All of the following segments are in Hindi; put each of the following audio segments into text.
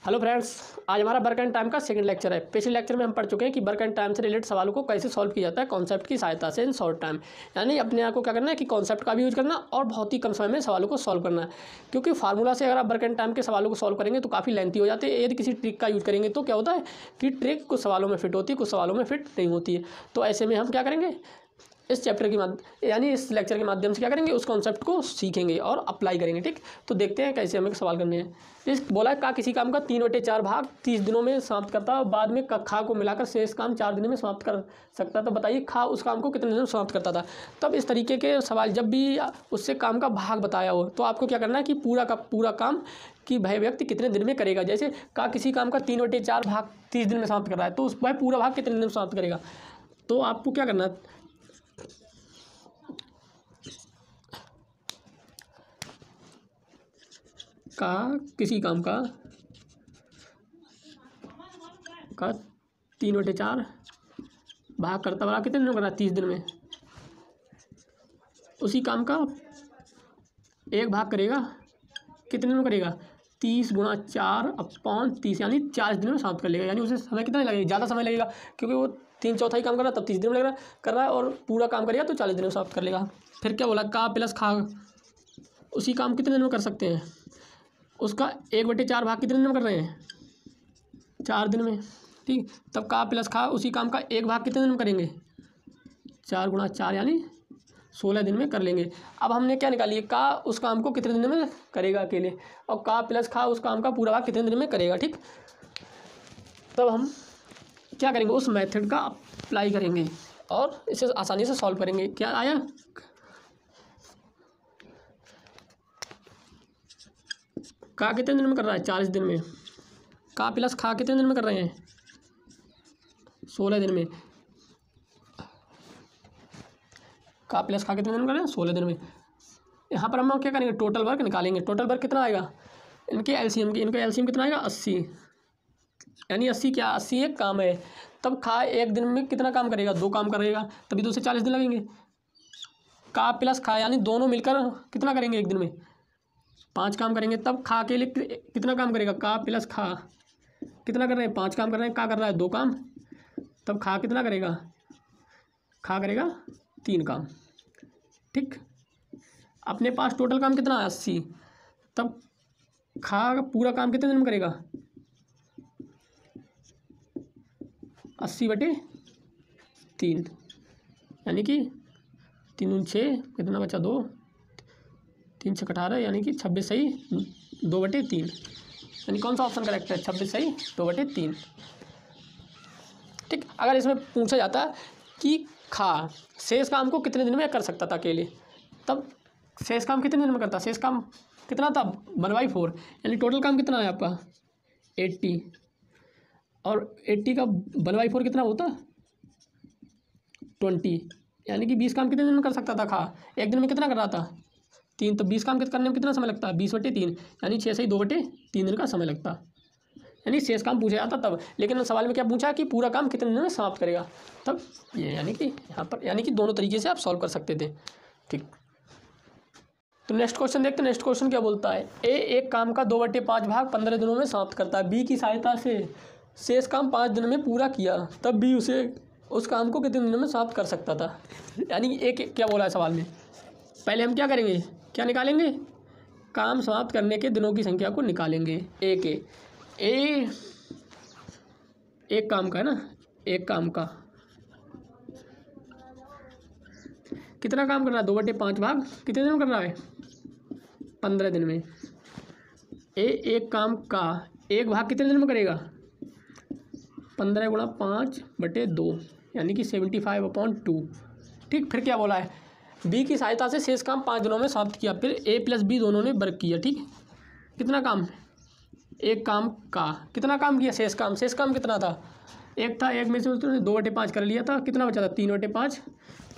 हेलो फ्रेंड्स, आज हमारा वर्क एंड टाइम का सेकंड लेक्चर है। पिछले लेक्चर में हम पढ़ चुके हैं कि वर्क एंड टाइम से रिलेटेड सवालों को कैसे सॉल्व किया जाता है कॉन्सेप्ट की सहायता से इन शॉर्ट टाइम। यानी अपने आप को क्या करना है कि कॉन्सेप्ट का भी यूज करना और बहुत ही कम समय में सवालों को सॉल्व करना है। क्योंकि फार्मूला से अगर आप वर्क एंड टाइम के सवालों को सॉल्व करेंगे तो काफ़ी लेंथी हो जाते हैं। यदि किसी ट्रिक का यूज करेंगे तो क्या होता है कि ट्रिक कुछ सवालों में फिट होती है, कुछ सवालों में फिट नहीं होती है। तो ऐसे में हम क्या करेंगे, इस चैप्टर के माध्यम यानी इस लेक्चर के माध्यम से क्या करेंगे, उस कॉन्सेप्ट को सीखेंगे और अप्लाई करेंगे। ठीक, तो देखते हैं कैसे हमें सवाल करने हैं। इस बोला का किसी काम का 3/4 भाग 30 दिनों में समाप्त करता है और बाद में खा को मिलाकर शेष काम 4 दिनों में समाप्त कर सकता। तो बताइए खा उस काम को कितने दिनों में समाप्त करता था। तब इस तरीके के सवाल जब भी उससे काम का भाग बताया हो तो आपको क्या करना है कि पूरा का पूरा काम कि भाई व्यक्ति कितने दिन में करेगा। जैसे का किसी काम का 3/4 भाग 30 दिन में समाप्त कर रहा है तो उस भाई पूरा भाग कितने दिन में समाप्त करेगा। तो आपको क्या करना है, का किसी काम का 3/4 भाग करता वाला कितने दिन में करना है, 30 दिन में। उसी काम का एक भाग करेगा कितने दिन में करेगा, 30 × 4/30 यानी 40 दिन में समाप्त कर लेगा। यानी उसे समय कितना लगेगा, ज़्यादा समय लगेगा क्योंकि वो 3/4 काम कर रहा है तब 30 दिन में लग रहा कर रहा है और पूरा काम करेगा तो 40 दिन में समाप्त कर लेगा। फिर क्या बोला, का प्लस खा उसी काम कितने दिन में कर सकते हैं, उसका 1/4 भाग कितने दिन में कर रहे हैं, 4 दिन में। ठीक, तब का प्लस खा उसी काम का एक भाग कितने दिन में करेंगे, 4 × 4 यानी 16 दिन में कर लेंगे। अब हमने क्या निकाली, का उस काम को कितने दिन में करेगा अकेले और का प्लस खा उस काम का पूरा भाग कितने दिन में करेगा। ठीक, तब हम क्या करेंगे, उस मेथड का अप्लाई करेंगे और इसे आसानी से सॉल्व करेंगे। क्या आया, का कितने दिन में कर रहा है, 40 दिन में। का प्लस खा कितने दिन में कर रहे हैं, 16 दिन में। का प्लस खा कितने दिन में कर रहे हैं, 16 दिन में। यहाँ पर हम लोग क्या करेंगे, टोटल वर्क निकालेंगे। टोटल वर्क कितना आएगा, इनके एलसीएम कितना आएगा, 80। यानी 80 क्या, 80 एक काम है। तब खा एक दिन में कितना काम करेगा, 2 काम करेगा, तभी तो उसे 40 दिन लगेंगे। का प्लस खा यानी दोनों मिलकर कितना करेंगे एक दिन में, 5 काम करेंगे। तब खा के लिए कितना काम करेगा, का प्लस खा कितना कर रहे हैं, 5 काम कर रहे हैं। का कर रहा है 2 काम, तब खा कितना करेगा, खा करेगा 3 काम। ठीक, अपने पास टोटल काम कितना है, 80। तब खा पूरा काम कितने दिन में करेगा, 80/3 यानी कि 3 × 6 कितना बचा, 2, 3 × 6 18 यानी कि 26 सही 2/3। यानी कौन सा ऑप्शन करेक्ट है, 26 सही 2/3। ठीक, अगर इसमें पूछा जाता कि खा शेष काम को कितने दिन में कर सकता था अकेले, तब शेष काम कितने दिन में करता, शेष काम कितना था 1/4 यानी टोटल काम कितना है आपका 80 और 80 का 1/4 कितना होता 20 यानी कि 20 काम कितने दिन में कर सकता था खा। एक दिन में कितना कर रहा था 3, तो 20 काम करने में कितना समय लगता है, 20/3 यानी 6 सही 2/3 दिन का समय लगता। यानी शेष काम पूछा जाता तब, लेकिन सवाल में क्या पूछा कि पूरा काम कितने दिन में समाप्त करेगा। तब ये यानी कि यहाँ पर यानी कि दोनों तरीके से आप सॉल्व कर सकते थे। ठीक, तो नेक्स्ट क्वेश्चन देखते हैं। नेक्स्ट क्वेश्चन क्या बोलता है, ए एक काम का 2/5 भाग 15 दिनों में समाप्त करता है। बी की सहायता से शेष काम 5 दिनों में पूरा किया, तब बी उस काम को कितने दिनों में समाप्त कर सकता था। यानी एक क्या बोला है सवाल में, पहले हम क्या करेंगे, क्या निकालेंगे, काम समाप्त करने के दिनों की संख्या को निकालेंगे। एक काम का है ना, एक काम का कितना काम कर रहा है, 2/5 भाग कितने दिन में कर रहा है, 15 दिन में। एक काम का एक भाग कितने दिन में करेगा, 15 × 5/2 यानी कि 75/2। ठीक, फिर क्या बोला है, बी की सहायता से शेष काम 5 दिनों में समाप्त किया। फिर ए प्लस बी दोनों ने वर्क किया। ठीक, कितना काम, एक काम का कितना काम किया, शेष काम कितना था, एक था, एक में से उसने 2/5 कर लिया था, कितना बचा था 3/5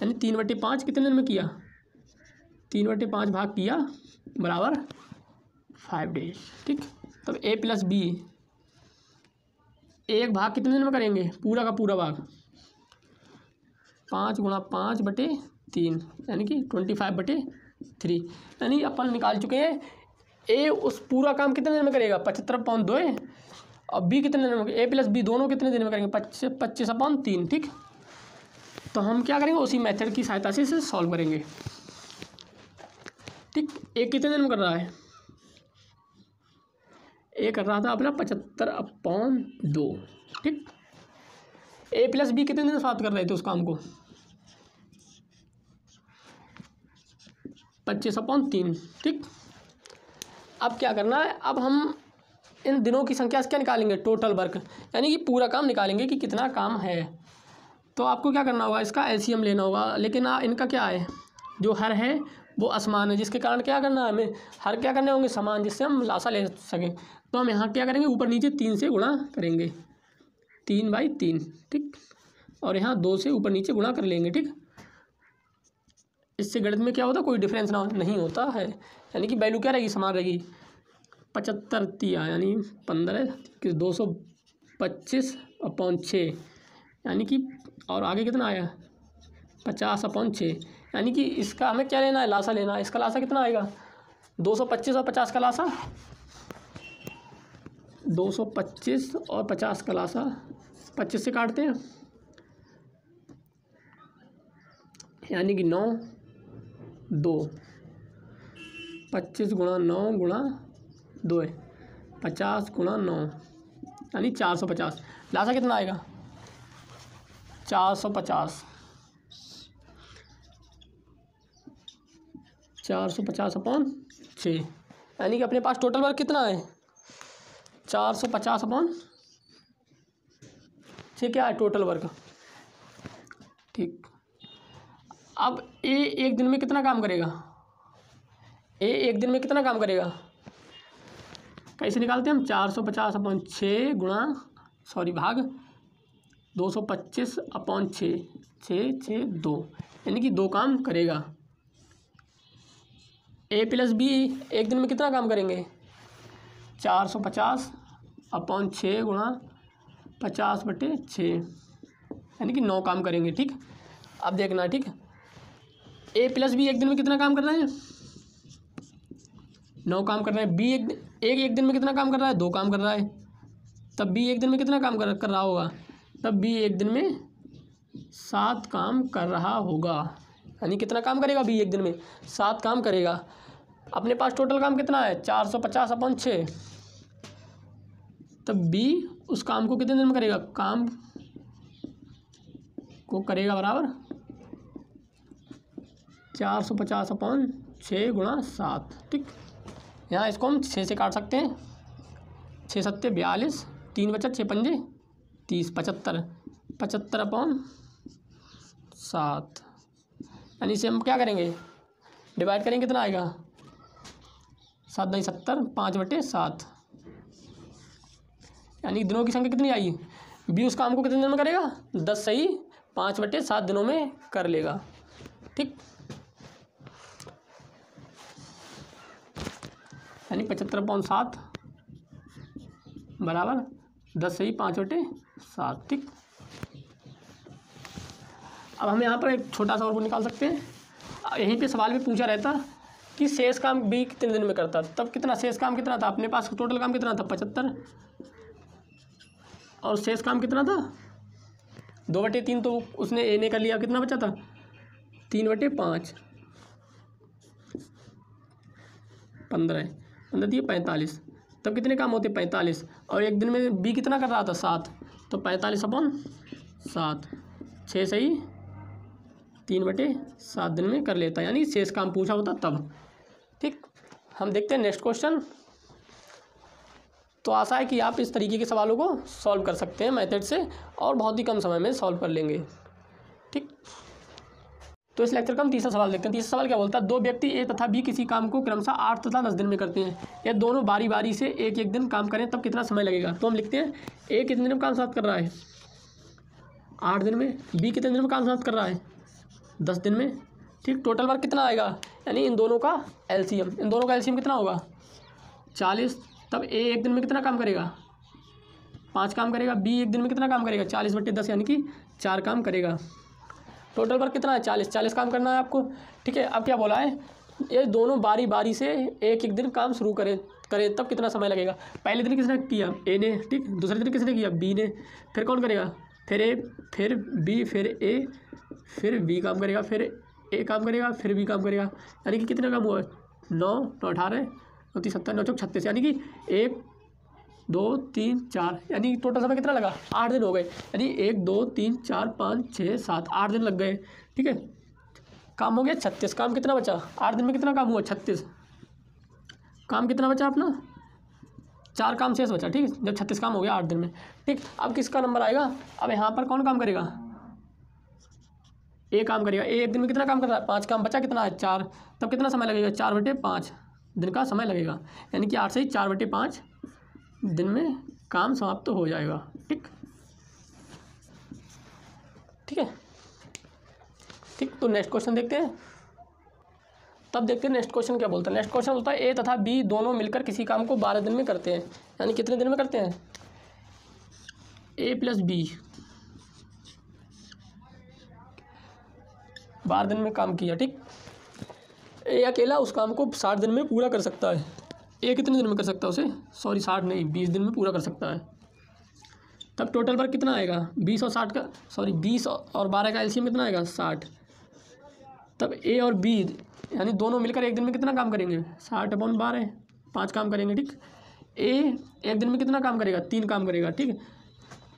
यानी 3/5 कितने दिन में किया, 3/5 भाग किया बराबर 5 डेज। ठीक, तब ए प्लस बी एक भाग कितने दिन में करेंगे, पूरा का पूरा भाग 5 × 5/3 यानी कि 25/3। यानी अपन निकाल चुके हैं ए उस पूरा काम कितने दिन में करेगा 75/2 और बी कितने दिन में, ए प्लस बी दोनों कितने दिन में करेंगे 25/3। ठीक, तो हम क्या करेंगे उसी मेथड की सहायता से इसे सॉल्व करेंगे। ठीक, ए कितने दिन में कर रहा है, ए कर रहा था अपना 75/2। ठीक, ए प्लस बी कितने दिन में समाप्त कर रहे थे उस काम को 25/3। ठीक, अब क्या करना है, अब हम इन दिनों की संख्या से क्या निकालेंगे टोटल वर्क, यानी कि पूरा काम निकालेंगे कि कितना काम है। तो आपको क्या करना होगा, इसका एलसीएम लेना होगा, लेकिन इनका क्या है, जो हर है वो असमान है, जिसके कारण क्या करना है हमें, हर क्या करने होंगे समान, जिससे हम लासा ले सकें। तो हम यहाँ क्या करेंगे, ऊपर नीचे 3 से गुणा करेंगे, 3/3। ठीक, और यहाँ 2 से ऊपर नीचे गुणा कर लेंगे। ठीक, इससे गणित में क्या होता है, कोई डिफरेंस नहीं होता है, यानी कि वैल्यू क्या रहेगी, समान रहेगी। 75 यानी 15 225/6 यानी कि, और आगे कितना आया 50/6, यानी कि इसका हमें क्या लेना है, लासा लेना है। इसका लासा कितना आएगा 225 और 50 का लासा, 225 और 50 का लासा 25 से काटते हैं, यानी कि 9 2 25 × 9 × 2 50 × 9 यानी 450। लासा कितना आएगा 450, 450/6, यानी कि अपने पास टोटल वर्क कितना है 450/6 क्या है टोटल वर्क। ठीक, अब ए एक दिन में कितना काम करेगा, ए एक दिन में कितना काम करेगा, कैसे निकालते हैं हम 450/6 भाग 225/6 6 2, यानी कि 2 काम करेगा। ए प्लस बी एक दिन में कितना काम करेंगे 450/6 50/6, यानी कि 9 काम करेंगे। ठीक, अब देखना। ठीक, ए प्लस बी एक दिन में कितना काम कर रहे हैं 9 काम कर रहे हैं। बी एक दिन में कितना काम कर रहा है 2 काम कर रहा है, तब बी एक दिन में कितना काम कर रहा होगा, तब बी एक दिन में 7 काम कर रहा होगा, यानी कितना काम करेगा बी एक दिन में 7 काम करेगा। अपने पास टोटल काम कितना है 450/6, तब बी उस काम को कितने दिन में करेगा, काम को करेगा बराबर 450/6 × 7। ठीक, यहाँ इसको हम 6 से काट सकते हैं, 6 7 42, 3 बचा 6 5 30 75 75/7, यानी इसे हम क्या करेंगे डिवाइड करेंगे, कितना आएगा 7 9 70 5/7, यानी दिनों की संख्या कितनी आई, बी उस काम को कितने दिन में करेगा 10 सही 5/7 दिनों में कर लेगा। ठीक, यानी 75/7 बराबर 10 सही 5/7। ठीक, अब हम यहाँ पर एक छोटा सा और निकाल सकते हैं। यहीं पे सवाल में पूछा रहता कि शेष काम बी कितने दिन में करता, तब कितना शेष काम कितना था, अपने पास टोटल काम कितना था 75 और शेष काम कितना था 2/3, तो उसने ए ने कर लिया, कितना बचा था 3/5 15 दिए 45, तब कितने काम होते 45, और एक दिन में बी कितना कर रहा था 7, तो 45/7 6 सही 3/7 दिन में कर लेता, यानी शेष काम पूछा होता तब। ठीक, हम देखते हैं नेक्स्ट क्वेश्चन। तो आशा है कि आप इस तरीके के सवालों को सॉल्व कर सकते हैं मेथड से और बहुत ही कम समय में सॉल्व कर लेंगे। ठीक, तो इस लेक्चर का हम तीसरा सवाल देखते हैं। तीसरा सवाल क्या बोलता है, 2 व्यक्ति ए तथा बी किसी काम को क्रमशः 8 तथा 10 दिन में करते हैं, ये दोनों बारी बारी से एक एक दिन काम करें तब कितना समय लगेगा। तो हम लिखते हैं ए कितने दिन में काम समाप्त कर रहा है 8 दिन में, बी कितने दिन में काम समाप्त कर रहा है 10 दिन में। ठीक, टोटल वर्क कितना आएगा, यानी इन दोनों का एलसीएम, इन दोनों का एलसीएम कितना होगा 40, तब ए एक दिन में कितना काम करेगा 5 काम करेगा, बी एक दिन में कितना काम करेगा 40/10 यानी कि 4 काम करेगा। टोटल वर्क कितना है 40 काम करना है आपको। ठीक है, अब क्या बोला है ये दोनों बारी बारी से एक एक दिन काम शुरू करें तब कितना समय लगेगा। पहले दिन किसने किया, ए ने, ठीक। दूसरे दिन किसने किया, बी ने। फिर कौन करेगा, फिर ए, फिर बी, फिर ए, फिर बी काम करेगा, फिर ए काम करेगा, फिर बी काम करेगा। यानी कि कितना काम हुआ है, 9 9 18 9 3 17 9 4 36। यानी कि 1 2 3 4, यानी टोटल समय कितना लगा, 8 दिन हो गए। यानी 1 2 3 4 5 6 7 8 दिन लग गए, ठीक है। काम हो गया 36। काम कितना बचा, 8 दिन में कितना काम हुआ, 36। काम कितना बचा अपना, 4 काम शेष बचा, ठीक है। जब 36 काम हो गया 8 दिन में, ठीक। अब किसका नंबर आएगा, अब यहाँ पर कौन काम करेगा, ए काम करेगा। ए एक दिन में कितना काम कर रहा है, 5 काम बचा, कितना है 4। तब कितना समय लगेगा, 4/5 दिन का समय लगेगा। यानी कि 8 से 4/5 दिन में काम समाप्त तो हो जाएगा, ठीक। ठीक है, ठीक। तो नेक्स्ट क्वेश्चन देखते हैं। तब देखते हैं नेक्स्ट क्वेश्चन क्या बोलता है। नेक्स्ट क्वेश्चन बोलता है ए तथा बी दोनों मिलकर किसी काम को 12 दिन में करते हैं। यानी कितने दिन में करते हैं, ए प्लस बी 12 दिन में काम किया, ठीक। ए अकेला उस काम को 60 दिन में पूरा कर सकता है। ए कितने दिन में कर सकता है उसे, सॉरी 60 नहीं 20 दिन में पूरा कर सकता है। तब टोटल वर्क कितना आएगा, 20 और 60 का, सॉरी 20 और 12 का एलसीएम कितना आएगा, 60। तब ए और बी यानी दोनों मिलकर एक दिन में कितना काम करेंगे, 60/12 5 काम करेंगे, ठीक। ए एक दिन में कितना काम करेगा, 3 काम करेगा, ठीक है।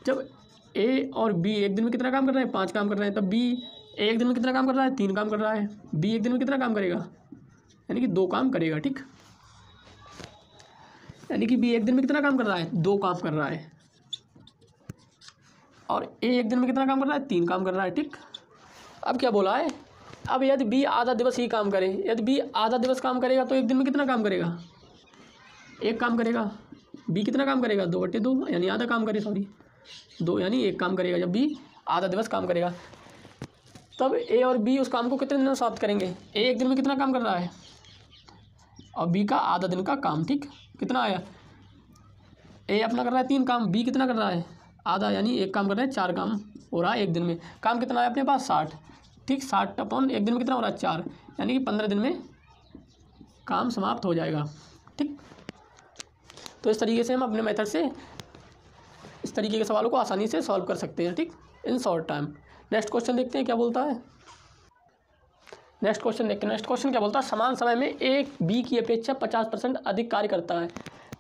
जब ए और बी एक दिन में कितना काम कर रहे हैं, 5 काम कर रहे हैं, तब बी एक दिन में कितना काम कर रहा है, 3 काम कर रहा है। बी एक दिन में कितना काम करेगा, यानी कि 2 काम करेगा, ठीक। यानी कि बी एक दिन में कितना काम कर रहा है, 2 काम कर रहा है। और ए एक दिन में कितना काम कर रहा है, 3 काम कर रहा है, ठीक। अब क्या बोला है, अब यदि बी आधा दिवस ही काम करे, यदि बी आधा दिवस काम करेगा तो एक दिन में कितना काम करेगा, 1 काम करेगा। बी कितना काम करेगा, 2/2 यानी आधा काम करे, सॉरी 2 यानी 1 काम करेगा जब बी आधा दिवस काम करेगा। तब ए और बी उस काम को कितने दिन में समाप्त करेंगे, ए एक दिन में कितना काम कर रहा है और बी का आधा दिन का काम, ठीक। कितना आया, ए अपना कर रहा है 3 काम, बी कितना कर रहा है आधा, यानी 1 काम कर रहा है, 4 काम हो रहा है एक दिन में। काम कितना आया अपने पास, 60, ठीक। 60 एक दिन में कितना हो रहा है, 4, यानी कि 15 दिन में काम समाप्त हो जाएगा, ठीक। तो इस तरीके से हम अपने मेथड से इस तरीके के सवालों को आसानी से सॉल्व कर सकते हैं, ठीक, in short time. Next question देखते हैं क्या बोलता है। नेक्स्ट क्वेश्चन देखते हैं। नेक्स्ट क्वेश्चन क्या बोलता है, समान समय में ए बी की अपेक्षा 50% अधिक कार्य करता है।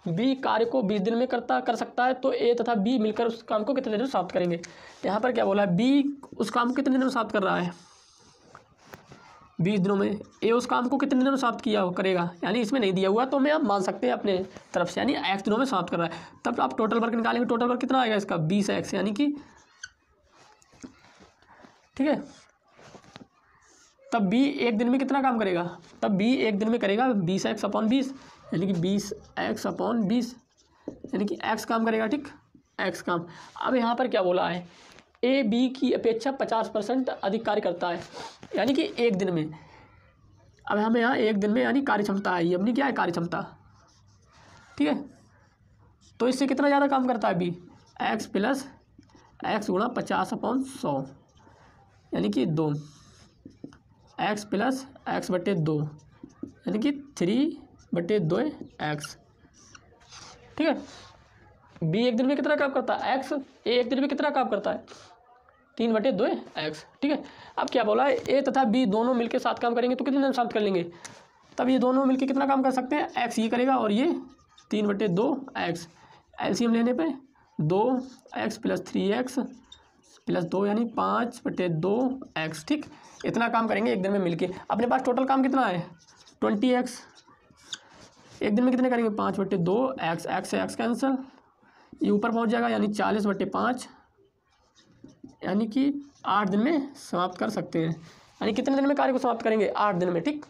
बी कार्य को 20 दिन में कर सकता है, तो ए तथा बी मिलकर उस काम को कितने दिन में समाप्त करेंगे। यहाँ पर क्या बोला है, बी उस काम को कितने दिन में समाप्त कर रहा है, 20 दिनों में। ए उस काम को कितने दिनों में समाप्त करेगा, यानी इसमें नहीं दिया हुआ तो मैं आप मान सकते हैं अपने तरफ से, यानी x दिनों में समाप्त कर रहा है। तब आप टोटल वर्क निकालेंगे, टोटल वर्क कितना आएगा इसका, 20x, यानी कि, ठीक है। तब बी एक दिन में कितना काम करेगा, तब बी एक दिन में करेगा 20x/20, यानी कि 20x/20, यानी कि x काम करेगा, ठीक, x काम। अब यहाँ पर क्या बोला है, ए बी की अपेक्षा 50% अधिक कार्य करता है, यानी कि एक दिन में। अब हमें यहाँ एक दिन में यानी कार्य क्षमता है, ये अपनी क्या है, कार्य क्षमता, ठीक है। तो इससे कितना ज़्यादा काम करता है बी, x + x × 50/100, यानी कि 2, x + x/2, यानी कि 3/2x, ठीक है। बी एक दिन में कितना काम करता है, x, ए एक दिन में कितना काम करता है, 3/2x, ठीक है। अब क्या बोला है, ए तथा बी दोनों मिलकर 7 काम करेंगे तो कितने दिन समाप्त कर लेंगे। तब ये दोनों मिलकर कितना काम कर सकते हैं, x ये करेगा और ये 3/2x। एलसीएम लेने पे 2x + 3x + 2 यानी 5/2x, ठीक। इतना काम करेंगे एक दिन में मिलके। अपने पास टोटल काम कितना है, 20x। एक दिन में कितने करेंगे, 5/2x, x से x कैंसिल, ये ऊपर पहुंच जाएगा, यानी 40/5, यानी कि 8 दिन में समाप्त कर सकते हैं। यानी कितने दिन में कार्य को समाप्त करेंगे, 8 दिन में, ठीक।